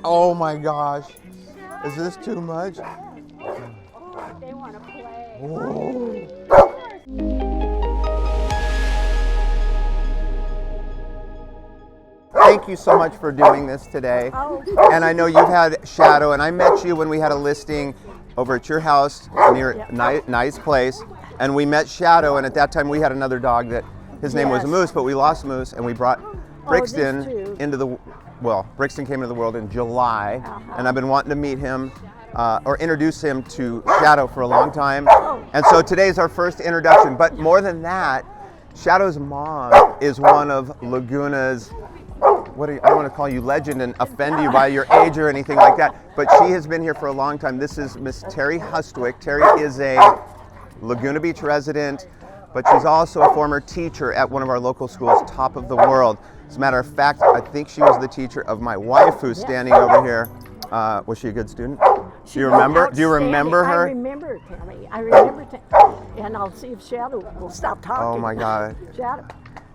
Oh my gosh. Is this too much? They want to play. Whoa. Thank you so much for doing this today. And I know you've had Shadow, and I met you when we had a listing over at your house near nice place. And we met Shadow, and at that time we had another dog that his name was Moose, but we lost Moose, and we brought Brixton into the, well, Brixton came into the world in July, and I've been wanting to meet him or introduce him to Shadow for a long time. And so today's our first introduction. But more than that, Shadow's mom is one of Laguna's, I don't want to call you legend and offend you by your age or anything like that, but she has been here for a long time. This is Miss Terry Hustwick. Terry is a Laguna Beach resident, but she's also a former teacher at one of our local schools, top of the world. As a matter of fact, I think she was the teacher of my wife who's standing over here. Was she a good student? Do you remember? Do you remember her? I remember, Tammy. I remember, and I'll see if Shadow will stop talking. Oh my God. Shadow.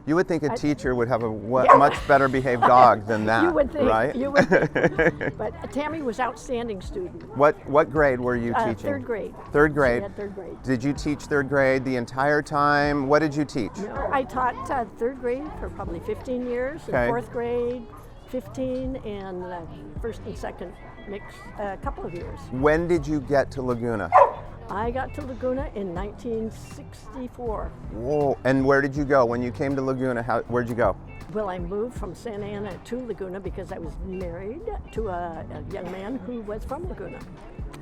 You would think a teacher would have a much better behaved dog than that, you would think, right? You would think. But Tammy was outstanding student. What grade were you teaching? Third grade. Third grade. She had third grade. Did you teach third grade the entire time? What did you teach? No, I taught third grade for probably 15 years, and fourth grade 15, and first and second mix a couple of years. When did you get to Laguna? I got to Laguna in 1964. Whoa! And where did you go when you came to Laguna? Where'd you go? Well, I moved from Santa Ana to Laguna because I was married to a young man who was from Laguna,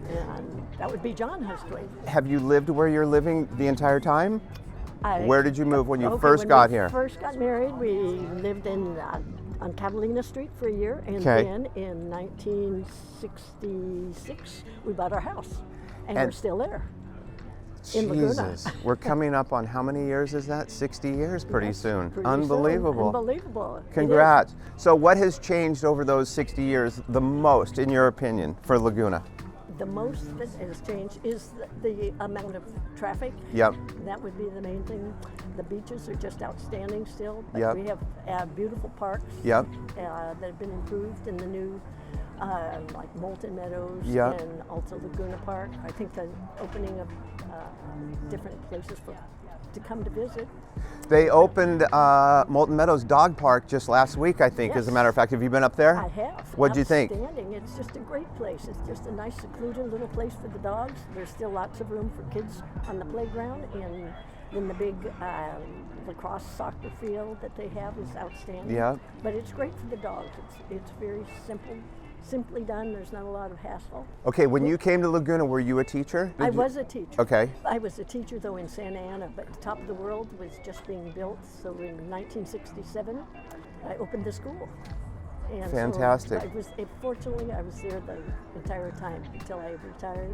and that would be John Hustwick. Have you lived where you're living the entire time? Where did you move when you first when got we here? First got married, we lived in on Catalina Street for a year, and then in 1966 we bought our house, and we're still there. In Laguna. We're coming up on how many years is that? 60 years pretty soon. Pretty Unbelievable. Soon. Unbelievable. Congrats. So what has changed over those 60 years the most, in your opinion, for Laguna? The most that has changed is the amount of traffic. Yep. That would be the main thing. The beaches are just outstanding still. But yep. We have beautiful parks yep. That have been improved in the new, like Molten Meadows yep. and also Laguna Park. I think the opening of different places to come to visit. They opened Molten Meadows Dog Park just last week, I think, as a matter of fact. Have you been up there? I have. What'd you think? Outstanding. It's just a great place. It's just a nice, secluded little place for the dogs. There's still lots of room for kids on the playground, and then the big lacrosse soccer field that they have is outstanding. Yeah. But it's great for the dogs. It's very simply done. There's not a lot of hassle. Okay, when you came to Laguna, were you a teacher? I was a teacher. Okay. I was a teacher, though, in Santa Ana, but the top of the world was just being built. So in 1967, I opened the school. And fantastic. So fortunately, I was there the entire time until I retired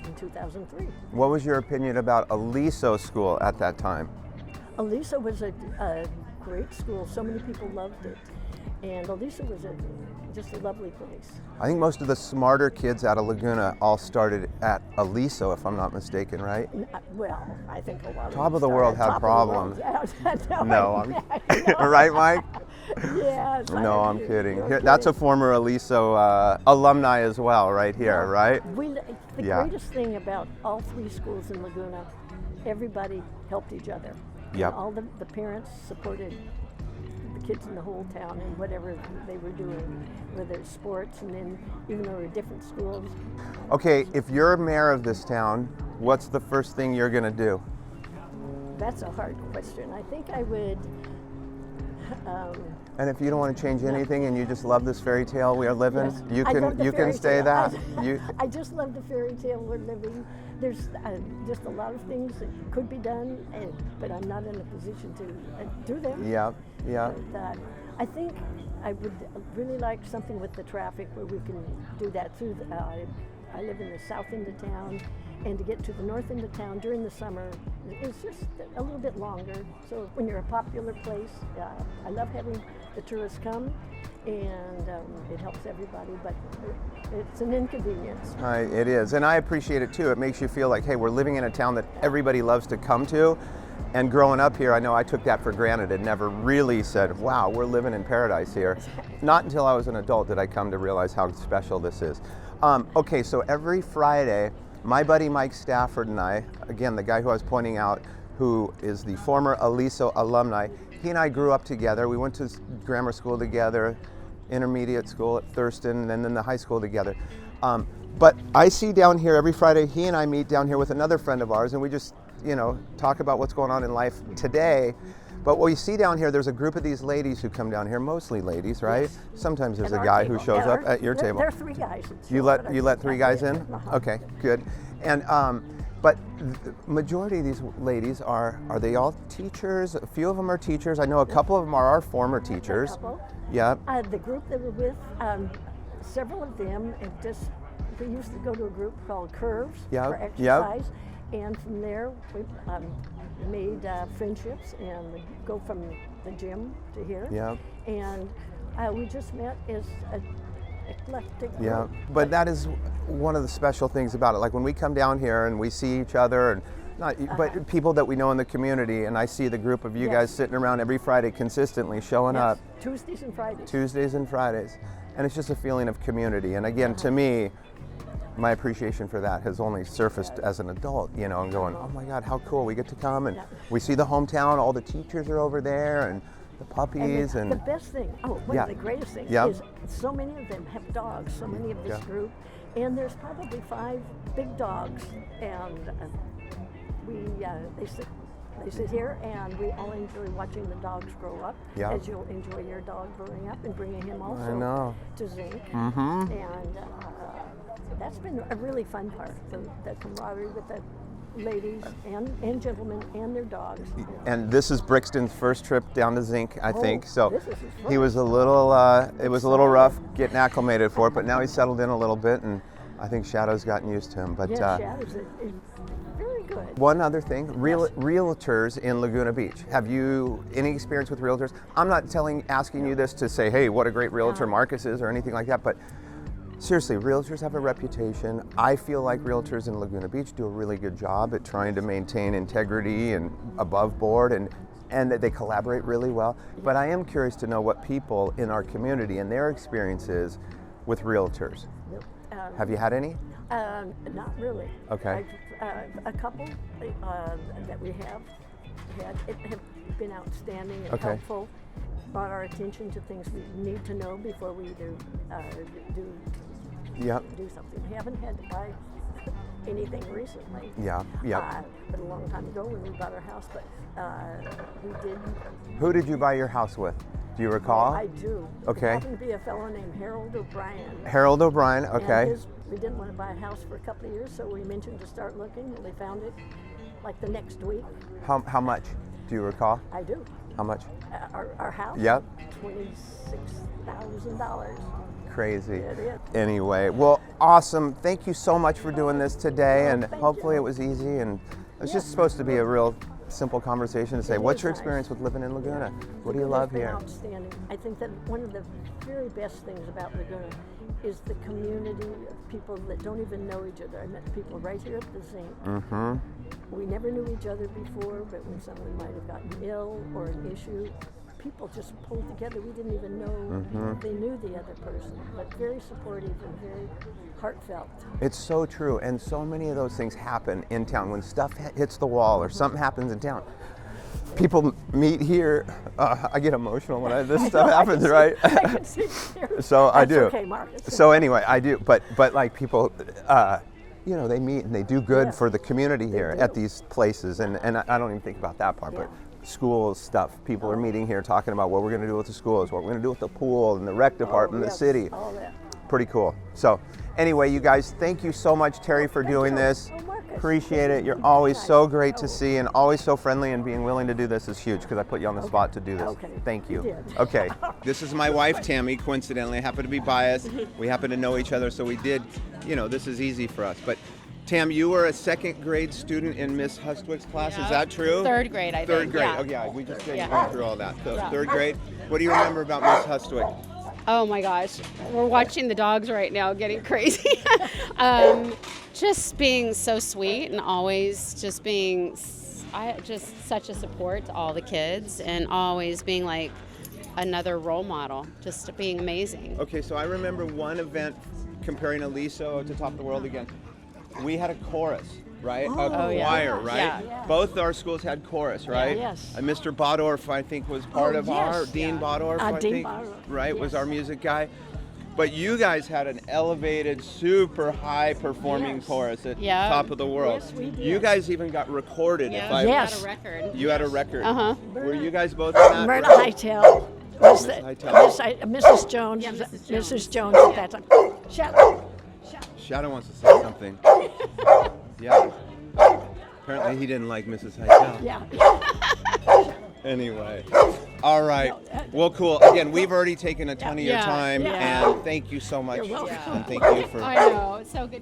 in 2003. What was your opinion about Aliso School at that time? Aliso was a great school. So many people loved it. And Aliso was just a lovely place. I think most of the smarter kids out of Laguna all started at Aliso, if I'm not mistaken, right? Well, I think a lot of Top of the world had problems. No, right, Mike? Yes. No, I'm kidding. That's a former Aliso alumni as well, right here, right? The greatest thing about all three schools in Laguna, everybody helped each other. Yep. All the parents supported the kids in the whole town and whatever they were doing, whether it's sports, and then even though we're different schools. Okay, if you're mayor of this town, what's the first thing you're going to do? That's a hard question. I think I would. And if you don't want to change anything and you just love this fairy tale we are living, yes. you can stay that. I just love the fairy tale we're living. There's just a lot of things that could be done, but I'm not in a position to do them. Yeah, yeah. But, I think I would really like something with the traffic where we can do that through I live in the south end of town, and to get to the north end of town during the summer, it's just a little bit longer. So when you're a popular place, I love having the tourists come, and it helps everybody, but it's an inconvenience. It is, and I appreciate it too. It makes you feel like, hey, we're living in a town that everybody loves to come to. And growing up here, I know I took that for granted and never really said, wow, we're living in paradise here. Not until I was an adult did I come to realize how special this is. Okay, so every Friday, my buddy Mike Stafford and I, again, the guy who I was pointing out, who is the former Aliso alumni, he and I grew up together. We went to grammar school together, intermediate school at Thurston, and then the high school together. But I see down here every Friday, he and I meet down here with another friend of ours, and we just, talk about what's going on in life today. But what you see down here, there's a group of these ladies who come down here, mostly ladies, right? Yes. Sometimes there's At a our guy table. who shows At up our- at your table. There are 3 guys. You let 3 guys in? Okay, good. And but the majority of these ladies are they all teachers? A few of them are teachers. I know a couple of them are our former teachers. A couple. Yeah. The group that we're with, several of them we used to go to a group called Curves Yep, for yep. exercise, and from there we made friendships and we go from the gym to here. Yeah. And we just met as an eclectic group. Yeah, but that is one of the special things about it. Like when we come down here and we see each other, and but people that we know in the community, and I see the group of you Yes. guys sitting around every Friday consistently showing Yes, up. Tuesdays and Fridays. Tuesdays and Fridays. And it's just a feeling of community. And again, to me, my appreciation for that has only surfaced as an adult, and going, oh my God, how cool, we get to come and we see the hometown, all the teachers are over there, and the puppies. And the best thing, one Yeah. of the greatest things Yeah. is so many of them have dogs, so many of this Yeah. group, and there's probably 5 big dogs, and they sit here, and we all enjoy watching the dogs grow up, Yeah. as you'll enjoy your dog growing up and bringing him I also know. to Zinc. Mm-hmm. And that's been a really fun part, the camaraderie with the ladies and gentlemen and their dogs. And this is Brixton's first trip down to Zinc, I think. So this is his he was a little, it was a little rough getting acclimated for it, but now he's settled in a little bit, and I think Shadow's gotten used to him. But Shadow's is very good. one other thing, realtors in Laguna Beach. Have you any experience with realtors? I'm not asking you this to say, hey, what a great realtor Marcus is or anything like that, but seriously, realtors have a reputation. I feel like realtors in Laguna Beach do a really good job at trying to maintain integrity and above board, and that they collaborate really well. But I am curious to know what people in our community and their experiences with realtors. Have you had any? Not really. Okay. A couple that we have have been outstanding and Okay. helpful, brought our attention to things we need to know before we do Yep. something. We haven't had to buy anything recently. Yeah. Yep. But a long time ago when we bought our house, but we did. Who did you buy your house with? Do you recall? I do. Okay. It happened to be a fellow named Harold O'Brien. Harold O'Brien. Okay. And we didn't want to buy a house for a couple of years, so we mentioned to start looking, and we found it like the next week. How much? Do you recall? I do. How much? Our house? Yep. $26,000. Crazy. It is. Anyway, well, awesome. Thank you so much for doing this today, and thank hopefully you. it was easy. And it's just supposed to be a real simple conversation to say, It what's is your nice. experience with living in Laguna? What do you love Laguna's here? been outstanding. I think that one of the very best things about Laguna is the community of people that don't even know each other. I met people right here at the Zinc. Mm-hmm. We never knew each other before, but when someone might have gotten ill or an issue, people just pulled together. We didn't even know they knew the other person, but very supportive and very heartfelt. It's so true, and so many of those things happen in town. When stuff hits the wall or something happens in town, people meet here. I get emotional when this stuff happens, right? I can see here. So I do. Okay, Marcus. So anyway, I do. But like people, they meet and they do good for the community here do. at these places. And I don't even think about that part. But schools stuff. People are meeting here talking about what we're going to do with the schools, what we're going to do with the pool and the rec department, the yes, city. all that. Pretty cool. So anyway, you guys, thank you so much, Terry, for doing you. this. Oh, Marcus. Appreciate it. You're always so great to see and always so friendly, and being willing to do this is huge because I put you on the spot to do this. Okay. Thank you. You did. Okay. This is my wife, Tammy, coincidentally. I happen to be biased. We happen to know each other, so we did, this is easy for us. But Tam, you were a second grade student in Miss Hustwick's class, is that true? Third grade, I think. Third grade, Yeah. oh yeah, we just went Yeah. through all that. So Yeah. third grade, what do you remember about Miss Hustwick? Oh my gosh, we're watching the dogs right now getting crazy. Just being so sweet and always just being just such a support to all the kids and always being like another role model, just being amazing. Okay, so I remember one event comparing Aliso to Top of the World again. We had a chorus, right? A choir, right? Yeah. Both our schools had chorus, right? Yes. And Mr. Bodorf, I think, was part of our, Dean Bodorf, I Dean think, Bodorf, right, was yes. our music guy. But you guys had an elevated, super high-performing chorus at Top of the World. Yes, we did. You guys even got recorded. Yeah, If I, we Yes. had a record. You had a record. Uh-huh. Were you guys both in that? Myrna Hightail was the, Hightail. Mrs. Jones. Yeah, Mrs. Jones at that time. Shadow. Shadow wants to say something. Yeah. Apparently he didn't like Mrs. Hightail. Yeah. Anyway. All right. Well, cool. Again, we've already taken a ton of your Yeah, time, yeah. and thank you so much. You're welcome. And thank you for. I know, it's so good.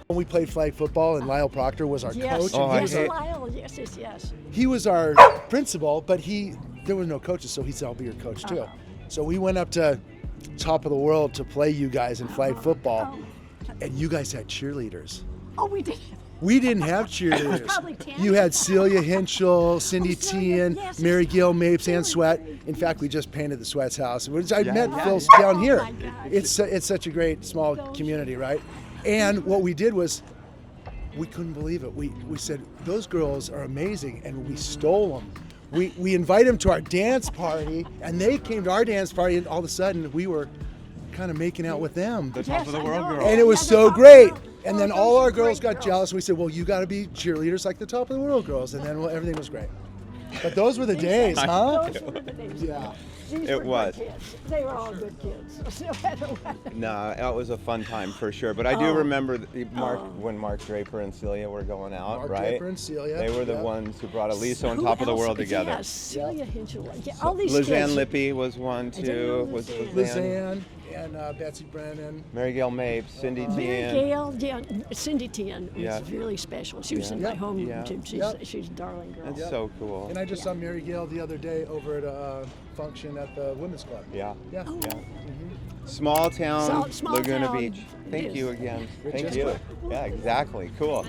When we played flag football, and Lyle Proctor was our Yes. coach. Oh, I and Yes, hate- Lyle. Yes. he was our principal, but there were no coaches, so he said, "I'll be your coach too." So we went up to Top of the World to play you guys in flag football, and you guys had cheerleaders. Oh, we did. We didn't have cheerleaders. Probably 10. You had Celia Hinchell, Cindy Celia, Tian, yes. Mary Gail Mapes, and They were Sweat. great. In fact, we just painted the Sweat's house, which I Yeah, met yeah. Phil's Oh, down here. my gosh. It's such a great small community, right? And what we did was, we couldn't believe it. We said, those girls are amazing, and we stole them. We invited them to our dance party, and they came to our dance party, and all of a sudden, we were kind of making out with them. The Top of the World girl. And it was so great. And then all our girls got jealous. We said, well, you got to be cheerleaders like the Top of the World girls. And then everything was great. But those were the days, huh? Those were the days. Yeah. These It were good was. kids. They were all good kids. No matter what. No, that was a fun time for sure. But I do remember when Mark Draper and Celia were going out, Mark right? Draper and Celia. They were the yeah. ones who brought Aliso on Who Top of the else? World together. Yes, Celia Hinchell. Yeah, all these Lizanne kids. Lippy was one didn't too. know Was Lizanne. Lizanne? Lizanne and Betsy Brennan. Mary Gail Mapes, Cindy Mary Tian. Gail, yeah, Cindy Tian was Yeah. really special. She was in Yeah. my home Yeah. too. Yep. She's a darling girl. That's so cool. And I just saw Mary Gail the other day over at a function at the Women's Club. Yeah. Yeah. Yeah. Small town, Small Laguna town. Beach. It Thank is. you again. Thank Richard. you. Yeah, exactly. Cool.